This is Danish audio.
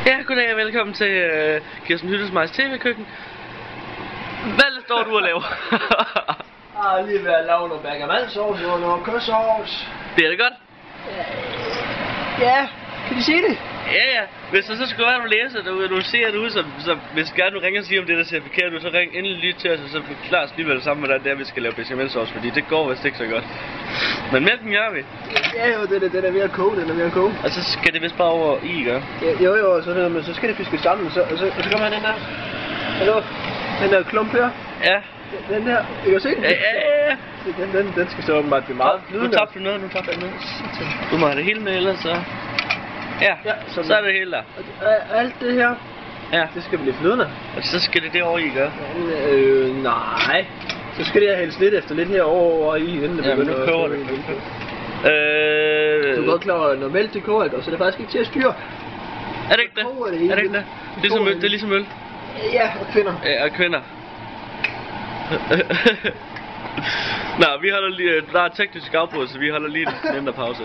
Ja, goddag og velkommen til Kirsten Hyttesmejs TV-køkken. Hvad står du og laver? Jeg har lige været at lave noget bergamandsovs og noget kødsovs. Bliver det godt? Ja, kan de sige det? Ja. Hvis der så skulle være, du læser derude, og du ser det ud, så hvis gerne du ringer og siger, om det der ser forkert ud, så ring endelig lige til os, og så forklarer os alligevel sammen, hvordan det er, vi skal lave bechamelsauce, fordi det går vist ikke så godt. Men mælken gør vi. Ja jo, den er ved at koge, Og så skal det vist bare over i, gør? Ja, jo, men så skal det fiskes sammen, så kommer den der. Hallo? Den der klump her. Ja. Den der, kan du se den? Ja. Den skal så åbenbart blive meget flydende. Nu tabte du noget, Du må have det hele med, ellers så... Ja, så er det hele der. Alt det her, ja, det skal blive flydende. Og så skal det derovre i, gør? Nej. Så skal det her hældes lidt efter lidt herover i, inden det begynder. Ja, men nu koger det. Du er godt klar over, at når mælk det koger, så er det faktisk ikke til at styre. Er det ikke det? Er det ikke det? Det er ligesom øl. Ja, og kvinder. Ja, og kvinder. Nå, vi holder lige, der er teknisk afbrud, så vi holder lige en mindre pause.